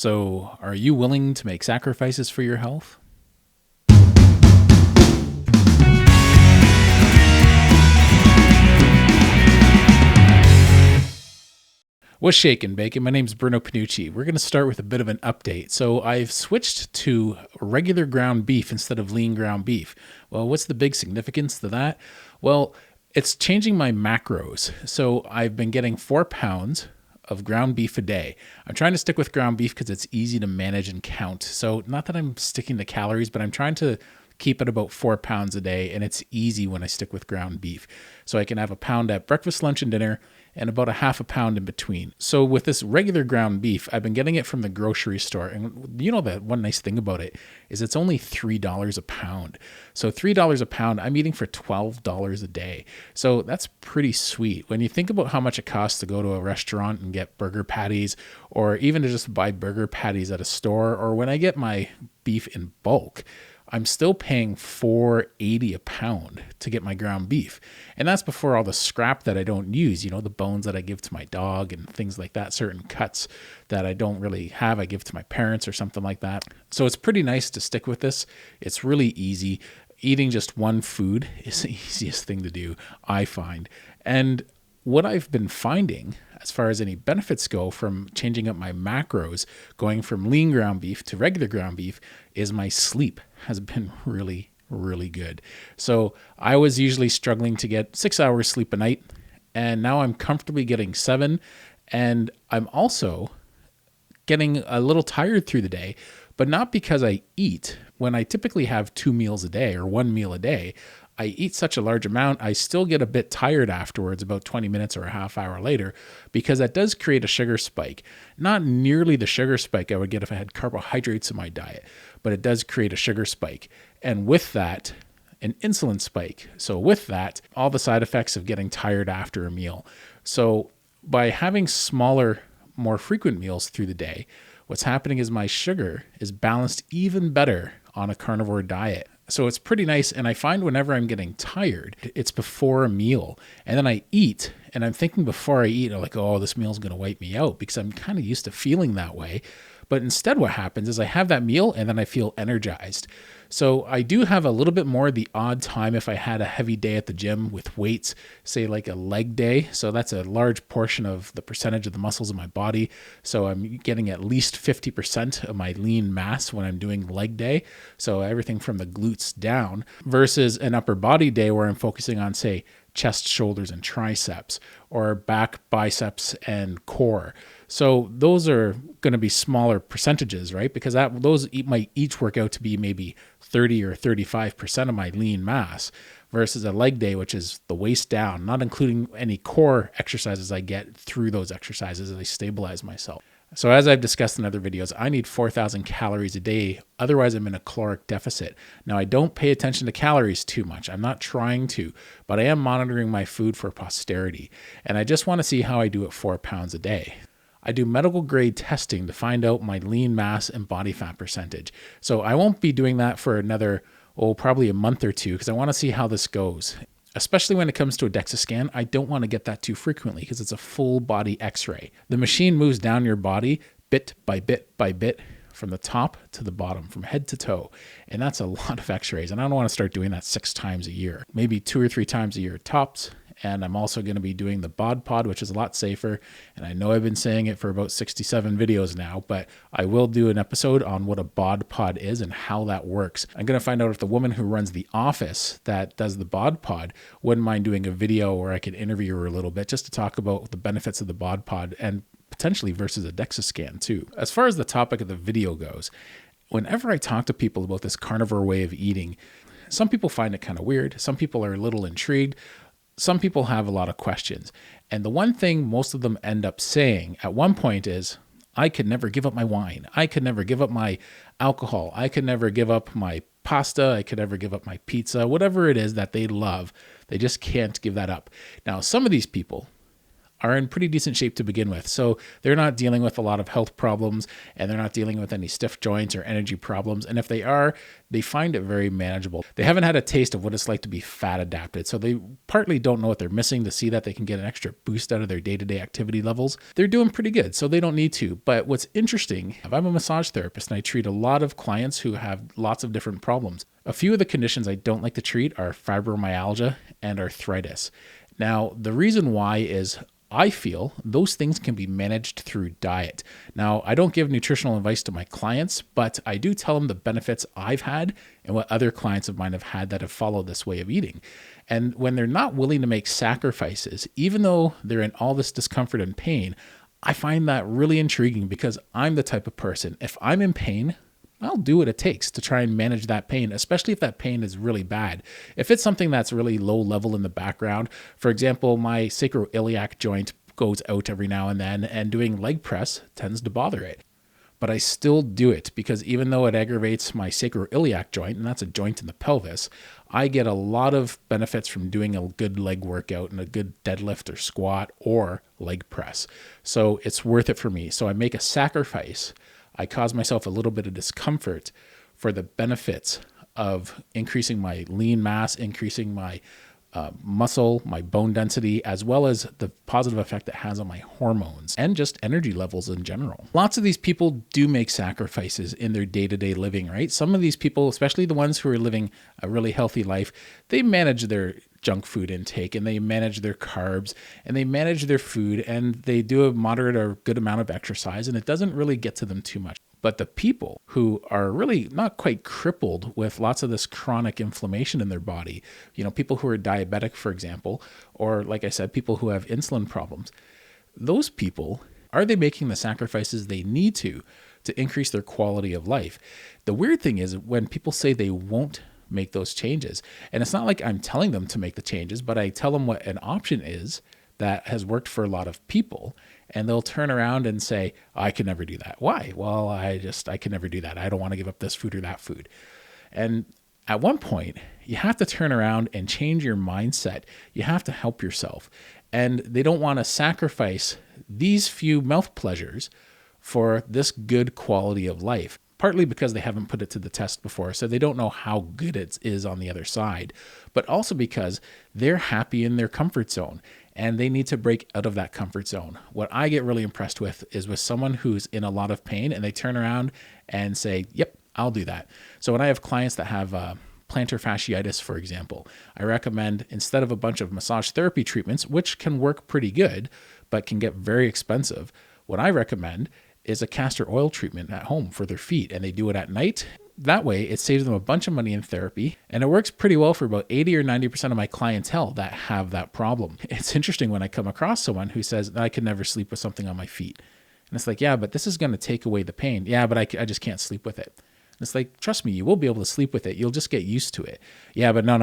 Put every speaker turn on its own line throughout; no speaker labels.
So, are you willing to make sacrifices for your health? What's shaking, bacon? My name's Bruno Panucci. We're going to start with a bit of an update. So I've switched to regular ground beef instead of lean ground beef. Well, what's the big significance to that? Well, it's changing my macros. So I've been getting 4 pounds of ground beef a day. I'm trying to stick with ground beef because it's easy to manage and count. So not that I'm sticking to calories, but I'm trying to keep it about 4 pounds a day, and it's easy when I stick with ground beef. So I can have a pound at breakfast, lunch, and dinner, and about a half a pound in between. So with this regular ground beef, I've been getting it from the grocery store. And you know that one nice thing about it is it's only $3 a pound. So $3 a pound, I'm eating for $12 a day. So that's pretty sweet. When you think about how much it costs to go to a restaurant and get burger patties, or even to just buy burger patties at a store, or when I get my beef in bulk, I'm still paying $4.80 a pound to get my ground beef. And that's before all the scrap that I don't use, you know, the bones that I give to my dog and things like that, certain cuts that I don't really have, I give to my parents or something like that. So it's pretty nice to stick with this. It's really easy. Eating just one food is the easiest thing to do, I find. And what I've been finding as far as any benefits go from changing up my macros, going from lean ground beef to regular ground beef, is my sleep has been really, really good. So I was usually struggling to get 6 hours sleep a night, and now I'm comfortably getting 7. And I'm also getting a little tired through the day, but not because I eat. When I typically have 2 meals a day or 1 meal a day, I eat such a large amount, I still get a bit tired afterwards, about 20 minutes or a half hour later, because that does create a sugar spike. Not nearly the sugar spike I would get if I had carbohydrates in my diet, but it does create a sugar spike. And with that, an insulin spike. So with that, all the side effects of getting tired after a meal. So by having smaller, more frequent meals through the day, what's happening is my sugar is balanced even better on a carnivore diet. So it's pretty nice. And I find whenever I'm getting tired, it's before a meal. And then I eat, and I'm thinking before I eat, I'm like, oh, this meal's going to wipe me out, because I'm kind of used to feeling that way. But instead what happens is I have that meal and then I feel energized. So I do have a little bit more the odd time if I had a heavy day at the gym with weights, say like a leg day. So that's a large portion of the percentage of the muscles in my body. So I'm getting at least 50% of my lean mass when I'm doing leg day. So everything from the glutes down, versus an upper body day where I'm focusing on, say, chest, shoulders, and triceps, or back, biceps, and core. So those are going to be smaller percentages, right? Because those might each work out to be maybe 30 or 35% of my lean mass, versus a leg day, which is the waist down, not including any core exercises I get through those exercises as I stabilize myself. So as I've discussed in other videos, I need 4,000 calories a day. Otherwise, I'm in a caloric deficit. Now, I don't pay attention to calories too much. I'm not trying to, but I am monitoring my food for posterity. And I just want to see how I do at 4 pounds a day. I do medical grade testing to find out my lean mass and body fat percentage. So I won't be doing that for another, probably a month or two, because I want to see how this goes. Especially when it comes to a DEXA scan, I don't want to get that too frequently because it's a full body x-ray. The machine moves down your body bit by bit by bit, from the top to the bottom, from head to toe. And that's a lot of x-rays. And I don't want to start doing that 6 times a year, maybe 2 or 3 times a year tops. And I'm also going to be doing the bod pod, which is a lot safer. And I know I've been saying it for about 67 videos now, but I will do an episode on what a bod pod is and how that works. I'm going to find out if the woman who runs the office that does the bod pod wouldn't mind doing a video where I could interview her a little bit just to talk about the benefits of the bod pod, and potentially versus a DEXA scan too. As far as the topic of the video goes, whenever I talk to people about this carnivore way of eating, some people find it kind of weird. Some people are a little intrigued. Some people have a lot of questions. And the one thing most of them end up saying at one point is, I could never give up my wine. I could never give up my alcohol. I could never give up my pasta. I could never give up my pizza. Whatever it is that they love, they just can't give that up. Now, some of these people are in pretty decent shape to begin with. So they're not dealing with a lot of health problems, and they're not dealing with any stiff joints or energy problems. And if they are, they find it very manageable. They haven't had a taste of what it's like to be fat adapted. So they partly don't know what they're missing to see that they can get an extra boost out of their day-to-day activity levels. They're doing pretty good, so they don't need to. But what's interesting, I'm a massage therapist and I treat a lot of clients who have lots of different problems. A few of the conditions I don't like to treat are fibromyalgia and arthritis. Now, the reason why is I feel those things can be managed through diet. Now, I don't give nutritional advice to my clients, but I do tell them the benefits I've had and what other clients of mine have had that have followed this way of eating. And when they're not willing to make sacrifices, even though they're in all this discomfort and pain, I find that really intriguing because I'm the type of person, if I'm in pain, I'll do what it takes to try and manage that pain, especially if that pain is really bad. If it's something that's really low level in the background, for example, my sacroiliac joint goes out every now and then, and doing leg press tends to bother it. But I still do it because even though it aggravates my sacroiliac joint, and that's a joint in the pelvis, I get a lot of benefits from doing a good leg workout and a good deadlift or squat or leg press. So it's worth it for me. So I make a sacrifice. I cause myself a little bit of discomfort for the benefits of increasing my lean mass, increasing my muscle, my bone density, as well as the positive effect it has on my hormones and just energy levels in general. Lots of these people do make sacrifices in their day-to-day living, right? Some of these people, especially the ones who are living a really healthy life, they manage their junk food intake and they manage their carbs and they manage their food and they do a moderate or good amount of exercise, and it doesn't really get to them too much. But the people who are really not quite crippled with lots of this chronic inflammation in their body, people who are diabetic, for example, or like I said, people who have insulin problems, those people, are they making the sacrifices they need to increase their quality of life? The weird thing is when people say they won't make those changes, and it's not like I'm telling them to make the changes, but I tell them what an option is that has worked for a lot of people. And they'll turn around and say, I can never do that. Why? Well, I can never do that. I don't want to give up this food or that food. And at one point, you have to turn around and change your mindset. You have to help yourself. And they don't want to sacrifice these few mouth pleasures for this good quality of life, partly because they haven't put it to the test before, so they don't know how good it is on the other side, but also because they're happy in their comfort zone. And they need to break out of that comfort zone. What I get really impressed with is with someone who's in a lot of pain and they turn around and say, yep, I'll do that. So when I have clients that have plantar fasciitis, for example, I recommend, instead of a bunch of massage therapy treatments, which can work pretty good, but can get very expensive, what I recommend is a castor oil treatment at home for their feet. And they do it at night. That way, it saves them a bunch of money in therapy, and it works pretty well for about 80 or 90% of my clientele that have that problem. It's interesting when I come across someone who says, I can never sleep with something on my feet. And it's like, yeah, but this is going to take away the pain. Yeah, but I just can't sleep with it. And it's like, trust me, you will be able to sleep with it. You'll just get used to it. Yeah, but no,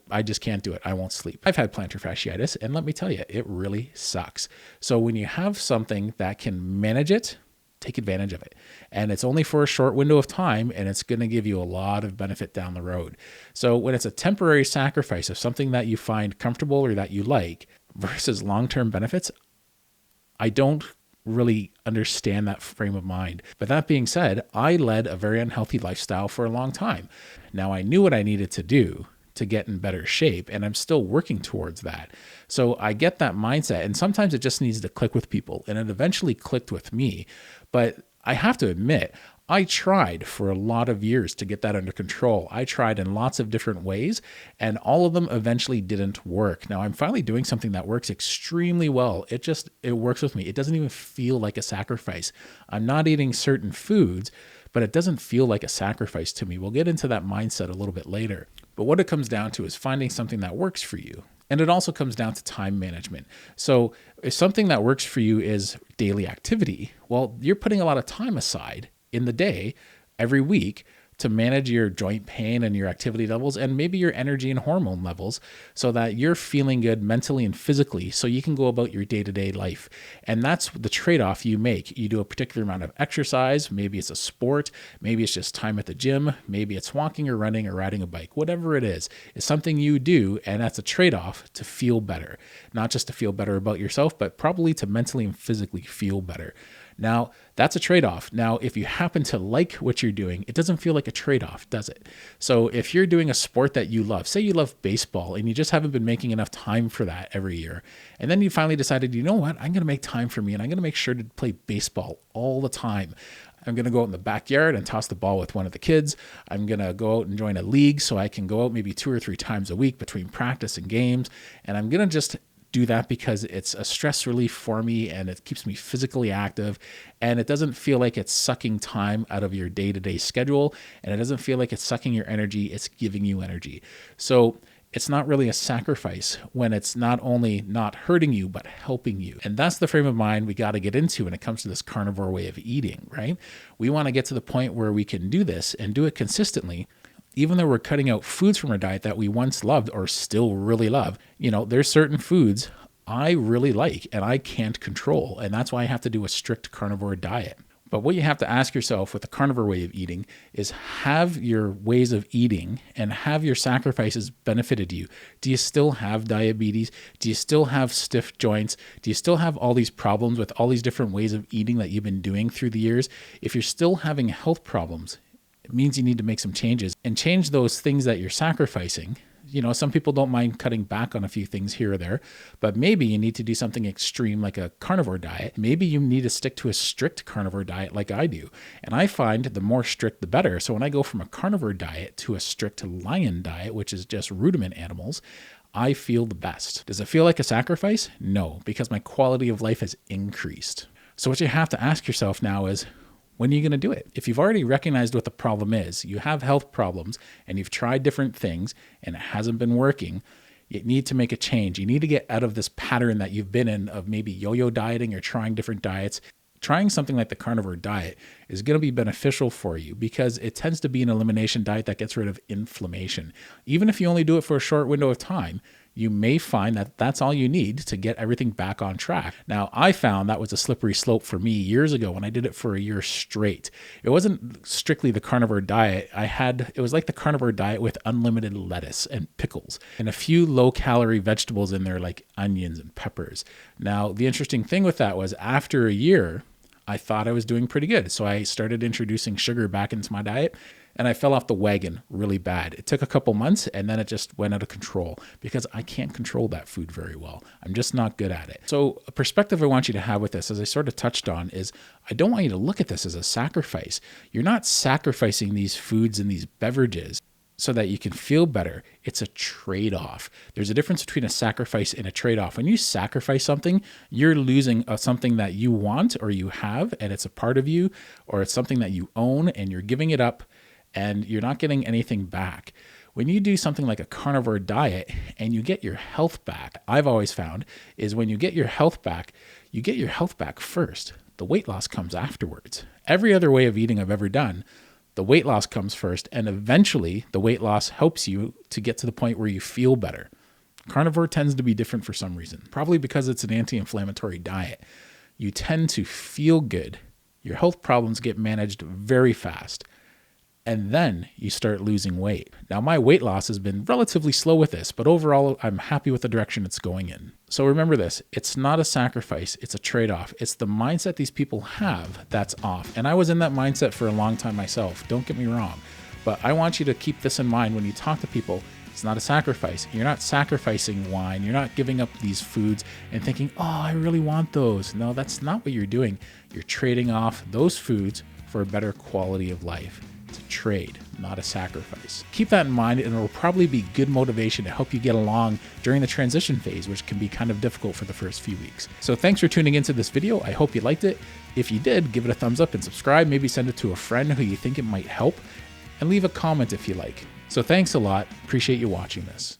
I just can't do it. I won't sleep. I've had plantar fasciitis, and let me tell you, it really sucks. So when you have something that can manage it, take advantage of it. And it's only for a short window of time, and it's going to give you a lot of benefit down the road. So when it's a temporary sacrifice of something that you find comfortable or that you like versus long-term benefits, I don't really understand that frame of mind. But that being said, I led a very unhealthy lifestyle for a long time. Now I knew what I needed to do to get in better shape, and I'm still working towards that. So I get that mindset, and sometimes it just needs to click with people, and it eventually clicked with me. But I have to admit, I tried for a lot of years to get that under control. I tried in lots of different ways, and all of them eventually didn't work. Now I'm finally doing something that works extremely well. It works with me. It doesn't even feel like a sacrifice. I'm not eating certain foods, but it doesn't feel like a sacrifice to me. We'll get into that mindset a little bit later. But what it comes down to is finding something that works for you. And it also comes down to time management. So if something that works for you is daily activity, well, you're putting a lot of time aside in the day, every week, to manage your joint pain and your activity levels and maybe your energy and hormone levels so that you're feeling good mentally and physically so you can go about your day-to-day life. And that's the trade-off you make. You do a particular amount of exercise, maybe it's a sport, maybe it's just time at the gym, maybe it's walking or running or riding a bike, whatever it is something you do, and that's a trade-off to feel better. Not just to feel better about yourself, but probably to mentally and physically feel better. Now, that's a trade-off. Now, if you happen to like what you're doing, it doesn't feel like a trade-off, does it? So if you're doing a sport that you love, say you love baseball and you just haven't been making enough time for that every year, and then you finally decided, you know what, I'm going to make time for me and I'm going to make sure to play baseball all the time. I'm going to go out in the backyard and toss the ball with one of the kids. I'm going to go out and join a league so I can go out maybe 2 or 3 times a week between practice and games. And I'm going to just do that because it's a stress relief for me and it keeps me physically active and it doesn't feel like it's sucking time out of your day-to-day schedule and it doesn't feel like it's sucking your energy, it's giving you energy. So it's not really a sacrifice when it's not only not hurting you, but helping you. And that's the frame of mind we got to get into when it comes to this carnivore way of eating, right? We want to get to the point where we can do this and do it consistently. Even though we're cutting out foods from our diet that we once loved or still really love, there's certain foods I really like and I can't control. And that's why I have to do a strict carnivore diet. But what you have to ask yourself with the carnivore way of eating is, have your ways of eating and have your sacrifices benefited you? Do you still have diabetes? Do you still have stiff joints? Do you still have all these problems with all these different ways of eating that you've been doing through the years? If you're still having health problems, it means you need to make some changes and change those things that you're sacrificing. Some people don't mind cutting back on a few things here or there, but maybe you need to do something extreme like a carnivore diet. Maybe you need to stick to a strict carnivore diet like I do. And I find the more strict, the better. So when I go from a carnivore diet to a strict lion diet, which is just ruminant animals, I feel the best. Does it feel like a sacrifice? No, because my quality of life has increased. So what you have to ask yourself now is, when are you going to do it? If you've already recognized what the problem is, you have health problems and you've tried different things and it hasn't been working, you need to make a change. You need to get out of this pattern that you've been in of maybe yo-yo dieting or trying different diets. Trying something like the carnivore diet is going to be beneficial for you because it tends to be an elimination diet that gets rid of inflammation. Even if you only do it for a short window of time, you may find that that's all you need to get everything back on track. Now, I found that was a slippery slope for me years ago when I did it for a year straight. It wasn't strictly the carnivore diet. It was like the carnivore diet with unlimited lettuce and pickles and a few low-calorie vegetables in there like onions and peppers. Now, the interesting thing with that was after a year, I thought I was doing pretty good. So I started introducing sugar back into my diet. And I fell off the wagon really bad. It took a couple months and then it just went out of control because I can't control that food very well. I'm just not good at it. So a perspective I want you to have with this, as I sort of touched on, is I don't want you to look at this as a sacrifice. You're not sacrificing these foods and these beverages so that you can feel better. It's a trade-off. There's a difference between a sacrifice and a trade-off. When you sacrifice something, you're losing something that you want or you have, and it's a part of you, or it's something that you own and you're giving it up, and you're not getting anything back. When you do something like a carnivore diet and you get your health back, I've always found is when you get your health back first. The weight loss comes afterwards. Every other way of eating I've ever done, the weight loss comes first, and eventually the weight loss helps you to get to the point where you feel better. Carnivore tends to be different for some reason, probably because it's an anti-inflammatory diet. You tend to feel good. Your health problems get managed very fast. And then you start losing weight. Now, my weight loss has been relatively slow with this, but overall, I'm happy with the direction it's going in. So remember this, it's not a sacrifice, it's a trade-off. It's the mindset these people have that's off. And I was in that mindset for a long time myself, don't get me wrong. But I want you to keep this in mind when you talk to people. It's not a sacrifice. You're not sacrificing wine. You're not giving up these foods and thinking, oh, I really want those. No, that's not what you're doing. You're trading off those foods for a better quality of life. It's a trade, not a sacrifice. Keep that in mind, and it will probably be good motivation to help you get along during the transition phase, which can be kind of difficult for the first few weeks. So thanks for tuning into this video. I hope you liked it. If you did, give it a thumbs up and subscribe. Maybe send it to a friend who you think it might help, and leave a comment if you like. So thanks a lot. Appreciate you watching this.